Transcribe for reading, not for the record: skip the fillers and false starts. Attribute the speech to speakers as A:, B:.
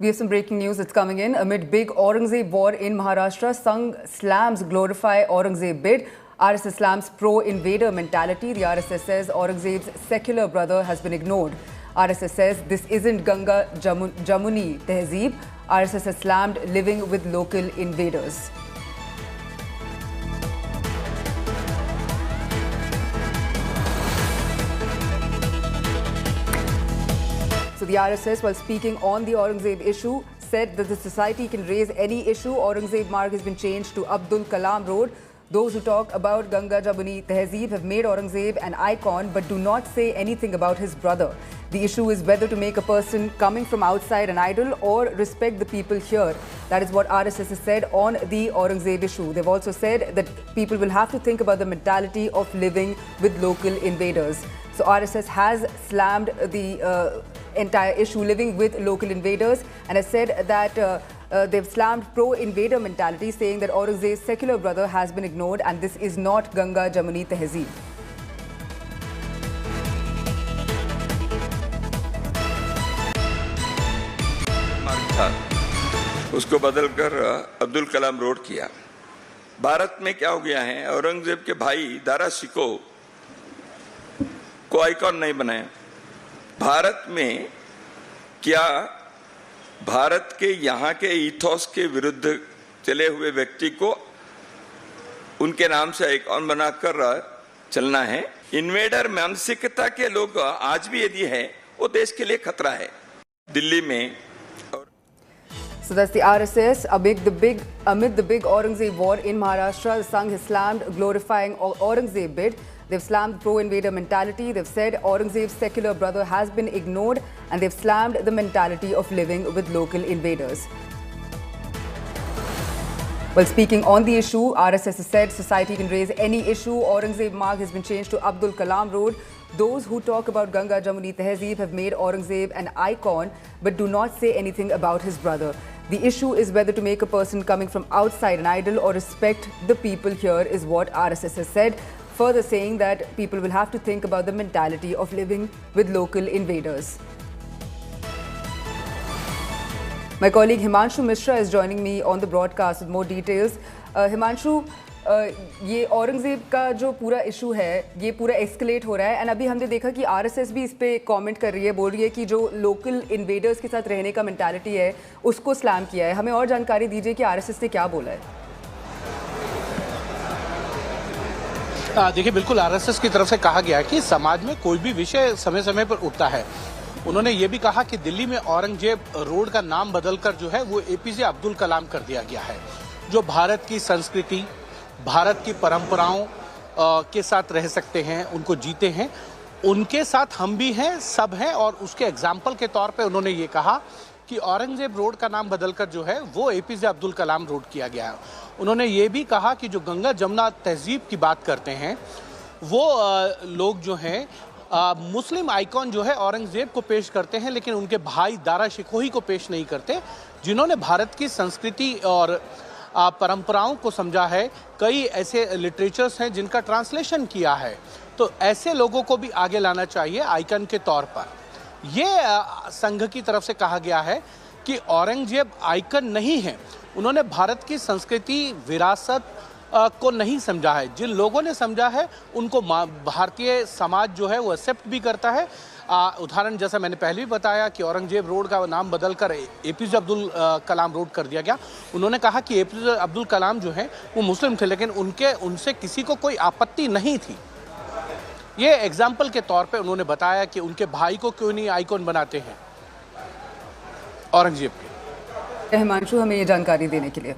A: We have some breaking news that's coming in. Amid big Aurangzeb war in Maharashtra, Sangh slams glorify Aurangzeb bid. RSS slams pro-invader mentality. The RSS says Aurangzeb's secular brother has been ignored. RSS says this isn't Ganga Jamuni Tehzeeb. RSS has slammed living with local invaders. So the RSS, while speaking on the Aurangzeb issue, said that the society can raise any issue. Aurangzeb Marg has been changed to Abdul Kalam Road. Those who talk about Ganga Jamuni Tehzeeb have made Aurangzeb an icon but do not say anything about his brother. The issue is whether to make a person coming from outside an idol or respect the people here. That is what RSS has said on the Aurangzeb issue. They've also said that people will have to think about the mentality of living with local invaders. So RSS has slammed the entire issue, living with local invaders, and has said that they've slammed pro-invader mentality, saying that Aurangzeb's secular brother has been ignored and this is not Ganga Jamuni Tehzeeb.
B: उसको बदलकर Abdul Kalam road किया। भारत में क्या हो गया है, औरंगजेब के भाई दारा शिको को आइकॉन नहीं बनाया। भारत में क्या भारत के यहाँ के इथोस के विरुद्ध चले हुए व्यक्ति को उनके नाम से आइकॉन बनाकर चलना है? इन्वेडर मानसिकता के लोग आज भी यदि है, वो देश के लिए खतरा है। दिल्ली में
A: So that's the RSS. Amid the big Aurangzeb war in Maharashtra, the Sangh has slammed glorifying Aurangzeb bid. They've slammed pro-invader mentality. They've said Aurangzeb's secular brother has been ignored, and they've slammed the mentality of living with local invaders. Well, speaking on the issue, RSS has said society can raise any issue. Aurangzeb Marg has been changed to Abdul Kalam Road. Those who talk about Ganga Jamuni Tehzeeb have made Aurangzeb an icon but do not say anything about his brother. The issue is whether to make a person coming from outside an idol or respect the people here, is what RSS has said, further saying that people will have to think about the mentality of living with local invaders. My colleague Himanshu Mishra is joining me on the broadcast with more details. Himanshu, ये औरंगजेब का जो पूरा issue है, ये पूरा escalate हो रहा है, एंड अभी हमने देखा कि आरएसएस भी इस पे कमेंट कर रही है, बोल रही है कि जो लोकल इन्वेडर्स के साथ रहने का मेंटालिटी है उसको स्लैम किया है। हमें और जानकारी दीजिए कि आरएसएस ने क्या बोला है।
C: देखिए, बिल्कुल आरएसएस की तरफ से कहा गया कि समाज में कोई भी विषय समय समय पर उठता है। उन्होंने ये भी कहा कि दिल्ली में औरंगजेब रोड का नाम बदलकर जो है वो एपीजे अब्दुल कलाम कर दिया गया है। जो भारत की संस्कृति, भारत की परंपराओं के साथ रह सकते हैं, उनको जीते हैं, उनके साथ हम भी हैं, सब हैं। और उसके एग्जाम्पल के तौर पे उन्होंने ये कहा कि औरंगजेब रोड का नाम बदलकर जो है वो एपीजे अब्दुल कलाम रोड किया गया है। उन्होंने ये भी कहा कि जो गंगा जमुना तहजीब की बात करते हैं वो लोग जो हैं मुस्लिम आइकॉन जो है औरंगजेब को पेश करते हैं, लेकिन उनके भाई दारा शिकोही को पेश नहीं करते, जिन्होंने भारत की संस्कृति और परंपराओं को समझा है। कई ऐसे लिटरेचर्स हैं जिनका ट्रांसलेशन किया है, तो ऐसे लोगों को भी आगे लाना चाहिए आइकन के तौर पर। ये संघ की तरफ से कहा गया है कि औरंगजेब आइकन नहीं है, उन्होंने भारत की संस्कृति विरासत को नहीं समझा है। जिन लोगों ने समझा है उनको भारतीय समाज जो है वो एक्सेप्ट भी करता है। उदाहरण जैसा मैंने पहले भी बताया कि औरंगजेब रोड का नाम बदलकर एपीजे अब्दुल कलाम रोड कर दिया गया। उन्होंने कहा कि एपीजे अब्दुल कलाम जो हैं वो मुस्लिम थे, लेकिन उनसे किसी को कोई आपत्ति नहीं थी। ये एग्जाम्पल के तौर पे उन्होंने बताया कि उनके भाई को क्यों नहीं आइकॉन बनाते हैं औरंगजेब के।
A: हिमांशु, हमें ये जानकारी देने के लिए।